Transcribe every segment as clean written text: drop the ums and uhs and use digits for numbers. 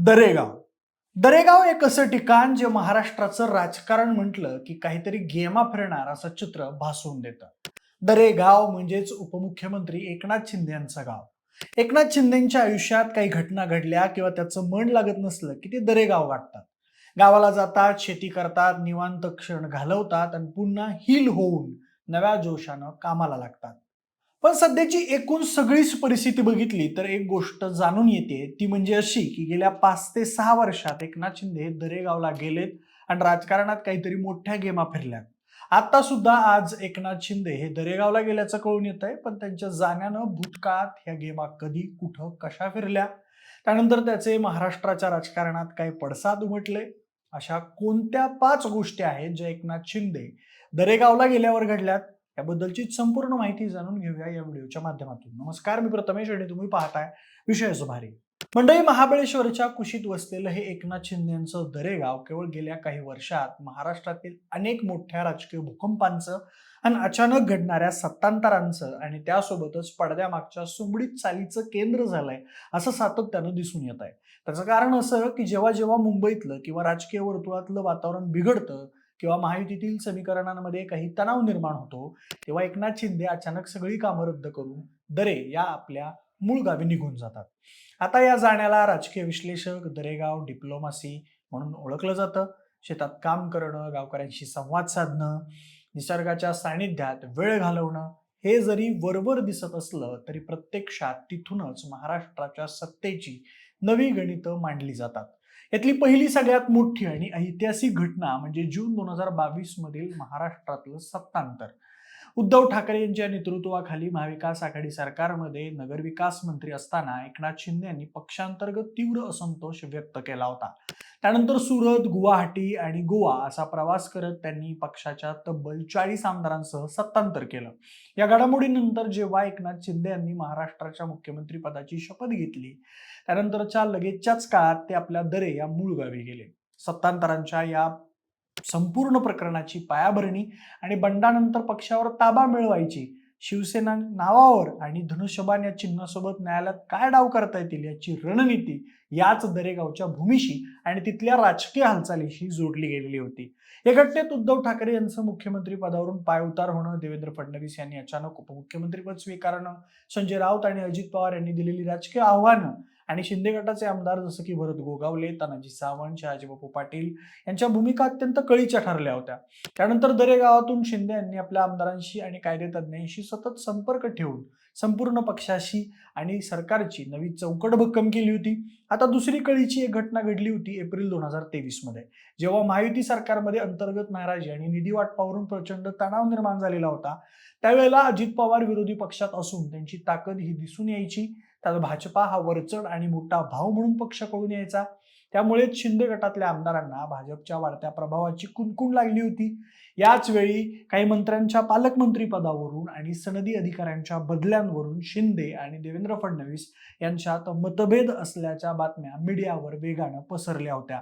दरेगाव दरेगाव एक असं ठिकाण जे महाराष्ट्राचं राजकारण म्हटलं की काहीतरी गेमा फिरणार असं चित्र भासवून देतं. दरेगाव म्हणजेच उपमुख्यमंत्री एकनाथ शिंदे यांचं गाव. एकनाथ शिंदेच्या आयुष्यात काही घटना घडल्या किंवा त्याचं मन लागत नसलं की ते दरेगाव गाठतात. गावाला जातात, शेती करतात, निवांत क्षण घालवतात आणि पुन्हा हील होऊन नव्या जोशानं कामाला लागतात. पण सध्याची एकूण सगळीच परिस्थिती बघितली तर एक गोष्ट जाणून येते, ती म्हणजे अशी की गेल्या 5 ते 6 वर्षात एकनाथ शिंदे हे दरेगावला गेलेत आणि राजकारणात काहीतरी मोठ्या गेमा फिरल्यात. आता सुद्धा आज एकनाथ शिंदे हे दरेगावला गेल्याचं कळून येत आहे, पण त्यांच्या जाण्यानं भूतकाळात ह्या गेमा कधी कुठं कशा फिरल्या, त्यानंतर त्याचे महाराष्ट्राच्या राजकारणात काय पडसाद उमटले, अशा कोणत्या 5 गोष्टी आहेत ज्या एकनाथ शिंदे दरेगावला गेल्यावर घडल्यात, याबद्दलची संपूर्ण माहिती जाणून घेऊया या व्हिडिओच्या माध्यमातून. नमस्कार, मी प्रथमेश आणि तुम्ही पाहताय विषय भारी. मंडळी, महाबळेश्वरच्या कुशीत वसलेलं हे एकनाथ शिंदे यांचं दरेगाव केवळ गेल्या काही वर्षात महाराष्ट्रातील अनेक मोठ्या राजकीय भूकंपांचं आणि अचानक घडणाऱ्या सत्तांतरांचं आणि त्यासोबतच पडद्यामागच्या सुमडीत चालीचं केंद्र झालंय असं सातत्यानं दिसून येत आहे. त्याचं कारण असं की जेव्हा जेव्हा मुंबईतलं किंवा राजकीय वर्तुळातलं वातावरण बिघडतं किंवा महायुतीतील समीकरणांमध्ये काही तणाव निर्माण होतो, तेव्हा एकनाथ शिंदे अचानक सगळी कामं रद्द करून दरे या आपल्या मूळ गावी निघून जातात. आता या जाण्याला राजकीय विश्लेषक दरेगाव डिप्लोमॅसी म्हणून ओळखलं जातं. शेतात काम करणं, गावकऱ्यांशी संवाद साधणं, निसर्गाच्या सानिध्यात वेळ घालवणं, हे जरी वरवर दिसत असलं तरी प्रत्यक्षात तिथूनच महाराष्ट्राच्या सत्तेची नवी गणितं मांडली जातात. यातली पहिली सगळ्यात मोठी आणि ऐतिहासिक घटना म्हणजे जून 2022 मधील महाराष्ट्रातलं सत्तांतर. उद्धव ठाकरे यांच्या नेतृत्वाखाली महाविकास आघाडी सरकारमध्ये नगरविकास मंत्री असताना एकनाथ शिंदे यांनी पक्षांतर्गत तीव्र असंतोष व्यक्त केला होता. त्यानंतर सुरत, गुवाहाटी आणि गोवा असा प्रवास करत त्यांनी पक्षाच्या तब्बल 40 आमदारांसह सत्तांतर केलं. या घडामोडीनंतर जेव्हा एकनाथ शिंदे यांनी महाराष्ट्राच्या मुख्यमंत्री पदाची शपथ घेतली, त्यानंतरच्या लगेचच्याच काळात ते आपल्या दरे या मूळ गावी गेले. सत्तांतरांच्या या संपूर्ण प्रकरणाची पायाभरणी आणि बंडानंतर पक्षावर ताबा मिळवायची, शिवसेना नावावर आणि धनुष्यबाण या चिन्हासोबत न्यायालयात काय डाव करता येतील याची रणनीती याच दरेगावच्या भूमीशी आणि तिथल्या राजकीय हालचालीशी जोडली गेलेली होती. या घटनेत उद्धव ठाकरे यांचं मुख्यमंत्री पदावरून पायउतार होणं, देवेंद्र फडणवीस यांनी अचानक उपमुख्यमंत्रीपद स्वीकारणं, संजय राऊत आणि अजित पवार यांनी दिलेली राजकीय आव्हानं आणि शिंदे गटाचे आमदार जसं की भरत गोगावले, तानाजी सावंत, शहाजीबापू पाटील यांच्या भूमिका अत्यंत कळीच्या ठरल्या होत्या. त्यानंतर दरेगावातून शिंदे यांनी आपल्या आमदारांशी आणि कायदेतज्ञांशी सतत संपर्क ठेवून संपूर्ण पक्षाशी आणि सरकारची नवी चौकट भक्कम केली होती. आता दुसरी कळीची एक घटना घडली होती एप्रिल 2023 मध्ये, जेव्हा महायुती सरकारमध्ये अंतर्गत नाराजी आणि निधी वाटपावरून प्रचंड तणाव निर्माण झालेला होता. त्यावेळेला अजित पवार विरोधी पक्षात असून त्यांची ताकद ही दिसून यायची. त्यात भाजपा हा वरचढ आणि मोठा भाव म्हणून पक्ष कळून यायचा. त्यामुळे शिंदे गटातल्या आमदारांना भाजपच्या वाढत्या प्रभावाची कुणकुण लागली होती. याच वेळी काही मंत्र्यांच्या पालकमंत्री पदावरून आणि सनदी अधिकाऱ्यांच्या बदल्यांवरून शिंदे आणि देवेंद्र फडणवीस यांच्यात मतभेद असल्याच्या बातम्या मीडियावर वेगानं पसरल्या होत्या.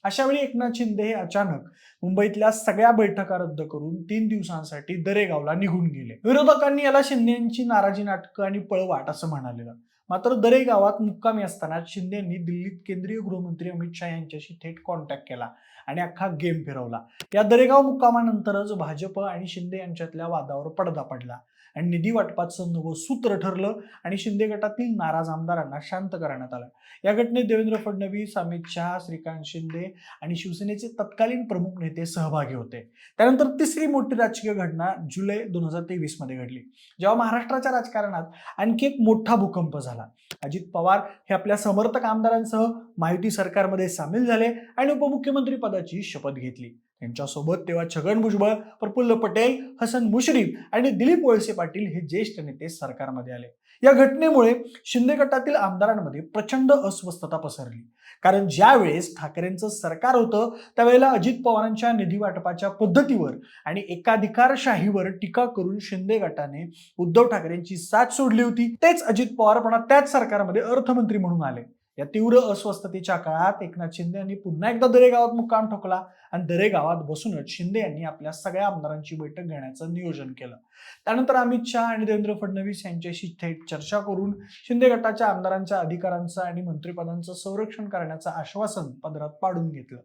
अशा वेळी एकनाथ शिंदे हे अचानक मुंबईतल्या सगळ्या बैठका रद्द करून 3 दिवसांसाठी दरेगावला निघून गेले. विरोधकांनी याला शिंदे यांची नाराजी नाटकं आणि पळवाट असं म्हणालेलं. मात्र दरेगावात मुक्कामी असताना शिंदे यांनी दिल्लीत केंद्रीय गृहमंत्री अमित शहा यांच्याशी थेट कॉन्टॅक्ट केला आणि अख्खा गेम फिरवला. या दरेगाव मुक्कामानंतरच भाजप आणि शिंदे यांच्यातल्या वादावर पडदा पडला आणि निधी वाटपाचं नवं सूत्र ठरलं आणि शिंदे गटातील नाराज आमदारांना शांत करण्यात आलं. या घटनेत देवेंद्र फडणवीस, अमित शहा, श्रीकांत शिंदे आणि शिवसेनेचे तत्कालीन प्रमुख नेते सहभागी होते. त्यानंतर तिसरी मोठी राजकीय घटना जुलै 2023 मध्ये घडली, जेव्हा महाराष्ट्राच्या राजकारणात आणखी एक मोठा भूकंप झाला. अजित पवार हे आपल्या समर्थक आमदारांसह महायुती सरकारमध्ये सामील झाले आणि उपमुख्यमंत्री पदाची शपथ घेतली. त्यांच्यासोबत तेव्हा छगन भुजबळ, प्रफुल्ल पटेल, हसन मुश्रीफ आणि दिलीप वळसे पाटील हे ज्येष्ठ नेते सरकारमध्ये आले. या घटनेमुळे शिंदे गटातील आमदारांमध्ये प्रचंड अस्वस्थता पसरली, कारण ज्या वेळेस ठाकरेंचं सरकार होतं त्यावेळेला अजित पवारांच्या निधी वाटपाच्या पद्धतीवर आणि एकाधिकारशाहीवर टीका करून शिंदे गटाने उद्धव ठाकरेंची साथ सोडली होती. तेच अजित पवार पुन्हा त्याच सरकारमध्ये अर्थमंत्री म्हणून आले. या तीव्र अस्वस्थतेच्या काळात एकनाथ शिंदे यांनी पुन्हा एकदा दरेगावात मुक्काम ठोकला आणि दरेगावात बसूनच शिंदे यांनी आपल्या सगळ्या आमदारांची बैठक घेण्याचं नियोजन केलं. त्यानंतर अमित शहा आणि देवेंद्र फडणवीस यांच्याशी थेट चर्चा करून शिंदे गटाच्या आमदारांच्या अधिकारांचं आणि मंत्रिपदांचं संरक्षण करण्याचं आश्वासन पदरात पाडून घेतलं.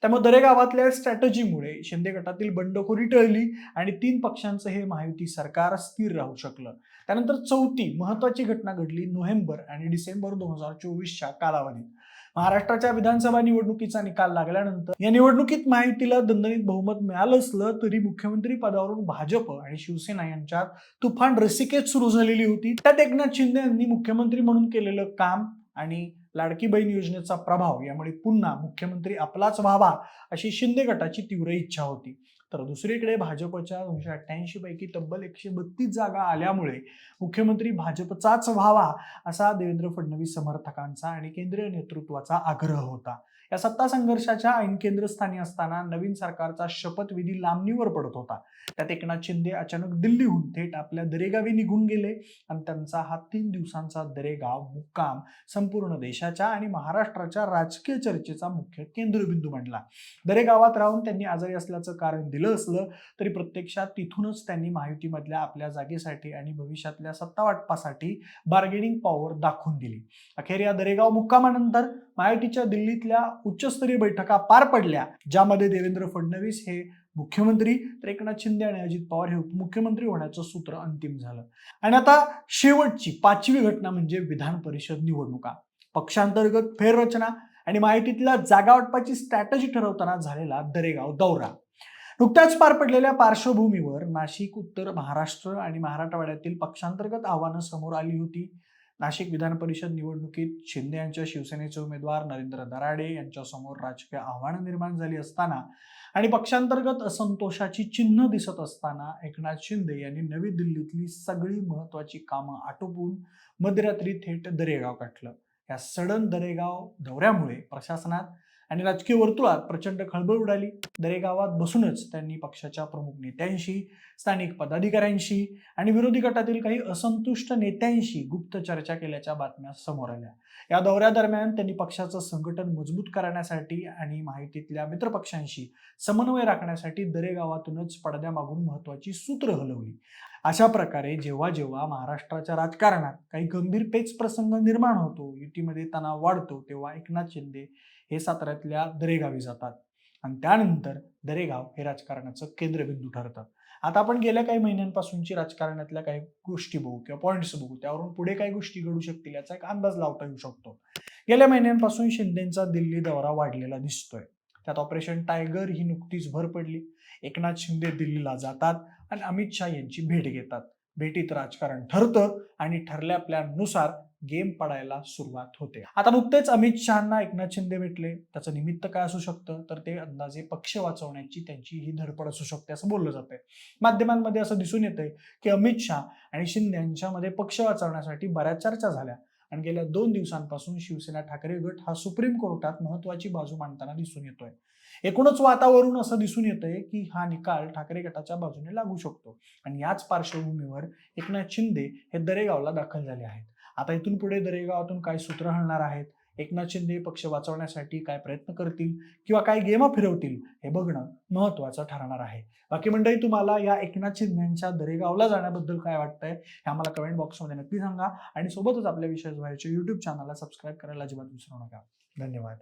त्यामुळे दरेगावातल्या स्ट्रॅटजीमुळे शिंदे गटातील बंडखोरी टळली आणि 3 पक्षांचं हे महायुती सरकार स्थिर राहू शकलं. त्यानंतर चौथी महत्वाची घटना घडली नोव्हेंबर आणि डिसेंबर 2024च्या कालावधीत. महाराष्ट्राच्या विधानसभा निवडणुकीचा निकाल लागल्यानंतर या निवडणुकीत महायुतीला दणदणीत बहुमत मिळालं असलं तरी मुख्यमंत्री पदावरून भाजप आणि शिवसेना यांच्यात तुफान रस्सीखेच सुरू झालेली होती. त्यात एकनाथ शिंदे यांनी मुख्यमंत्री म्हणून केलेलं काम आणि लाडकी बहीण योजनेचा प्रभाव यामुळे पुन्हा मुख्यमंत्री आपलाच व्हावा अशी शिंदे गटाची तीव्र इच्छा होती. तर दुसरीकडे भाजपच्या 288 पैकी तब्बल 132 जागा आल्यामुळे मुख्यमंत्री भाजपचाच व्हावा असा देवेंद्र फडणवीस समर्थकांचा आणि केंद्रीय नेतृत्वाचा आग्रह होता. या सत्ता संघर्षाच्या ऐन केंद्रस्थानी असताना नवीन सरकारचा शपथविधी लांबणीवर पडत होता. त्यात एकनाथ शिंदे अचानक दिल्लीहून थेट आपल्या दरेगावी निघून गेले आणि त्यांचा हा 3 दिवसांचा दरेगाव मुक्काम संपूर्ण देशाच्या आणि महाराष्ट्राच्या राजकीय चर्चेचा मुख्य केंद्रबिंदू बनला. दरेगावात राहून त्यांनी आजारी असल्याचं कारण दिलं असलं तरी प्रत्यक्षात तिथूनच त्यांनी महायुतीमधल्या आपल्या जागेसाठी आणि भविष्यातल्या सत्ता वाटपासाठी बार्गेनिंग पॉवर दाखवून दिली. अखेर या दरेगाव मुक्कामानंतर महायुतीच्या दिल्लीतल्या उच्चस्तरीय बैठका पार पडल्या, ज्यामध्ये देवेंद्र फडणवीस हे मुख्यमंत्री तर एकनाथ शिंदे आणि अजित पवार हे उपमुख्यमंत्री होण्याचं सूत्र अंतिम झालं. आणि आता शेवटची 5वी घटना म्हणजे विधान परिषद निवडणुका. पक्षांतर्गत फेररचना आणि महायुतीतल्या जागा वाटपाची स्ट्रॅटजी ठरवताना झालेला दरेगाव दौरा. नुकत्याच पार पडलेल्या पार्श्वभूमीवर नाशिक, उत्तर महाराष्ट्र आणि मराठवाड्यातील पक्षांतर्गत आव्हानं समोर आली होती. नाशिक विधान परिषद निवडणुकीत शिंदे यांच्या शिवसेनेचे उमेदवार नरेंद्र दराडे यांच्यासमोर राजकीय आव्हानं निर्माण झाली असताना आणि पक्षांतर्गत असंतोषाची चिन्ह दिसत असताना एकनाथ शिंदे यांनी नवी दिल्लीतली सगळी महत्वाची कामं आटोपून मध्यरात्री थेट दरेगाव गाठलं. या सडन दरेगाव दौऱ्यामुळे प्रशासनात आणि राजकीय वर्तुळात प्रचंड खळबळ उडाली. दरेगावात बसूनच त्यांनी पक्षाच्या प्रमुख नेत्यांशी, स्थानिक पदाधिकाऱ्यांशी आणि विरोधी गटातील काही असंतुष्ट नेत्यांशी गुप्त चर्चा केल्याच्या बातम्या समोर आल्या. या दौऱ्यादरम्यान त्यांनी पक्षाचं संघटन मजबूत करण्यासाठी आणि महायुतीतल्या मित्रपक्षांशी समन्वय राखण्यासाठी दरेगावातूनच पडद्यामागून महत्वाची सूत्र हलवली. अशा प्रकारे जेव्हा जेव्हा महाराष्ट्राच्या राजकारणात काही गंभीर पेच प्रसंग निर्माण होतो, युतीमध्ये तणाव वाढतो, तेव्हा एकनाथ शिंदे हे साताऱ्यातल्या दरेगावी जातात आणि त्यानंतर दरेगाव हे राजकारणाचं केंद्रबिंदू ठरतात. आता आपण गेल्या काही महिन्यांपासूनची राजकारणातल्या काही गोष्टी बघू किंवा पॉइंट्स बघू, त्यावरून पुढे काही गोष्टी घडू शकतील याचा एक अंदाज लावता येऊ शकतो. गेल्या महिन्यांपासून शिंदेचा दिल्ली दौरा वाढलेला दिसतोय. त्यात ऑपरेशन टायगर ही नुकतीच भर पडली. एकनाथ शिंदे दिल्लीला जातात आणि अमित शहा यांची भेट घेतात. भेटीत राजकारण ठरतं आणि ठरल्या प्लॅननुसार गेम पडायला सुरुवात होते. आता नुकतेच अमित शहांना एकनाथ शिंदे भेटले. त्याचं निमित्त काय असू शकतं, तर ते अंदाजे पक्ष वाचवण्याची त्यांची ही धडपड असू शकते असं बोललं जातंय. माध्यमांमध्ये असं दिसून येतंय की अमित शहा आणि शिंदे यांच्यामध्ये पक्ष वाचवण्यासाठी बऱ्याच चर्चा झाल्या आणि गेल्या 2 दिवसांपासून शिवसेना ठाकरे गट हा सुप्रीम कोर्टात महत्वाची बाजू मांडताना दिसून येतोय. एकूणच वातावरण असं दिसून येतंय की हा निकाल ठाकरे गटाच्या बाजूने लागू शकतो आणि याच पार्श्वभूमीवर एकनाथ शिंदे हे दरेगावला दाखल झाले आहेत. आता इथून पुढे दरेगावातून काय सूत्र हलणार आहेत, एकनाथ शिंदे पक्ष वाचवण्यासाठी काय प्रयत्न करतील किंवा काय गेमा फिरवतील हे बघणं महत्वाचं ठरणार आहे. बाकी मंडळी, तुम्हाला या एकनाथ शिंदेच्या दरेगावला जाण्याबद्दल काय वाटतंय हे आम्हाला कमेंट बॉक्समध्ये नक्की सांगा आणि सोबतच आपल्या विशेष व्हायचे YouTube चॅनलला सबस्क्राईब करायला अजिबात विसरू नका. धन्यवाद.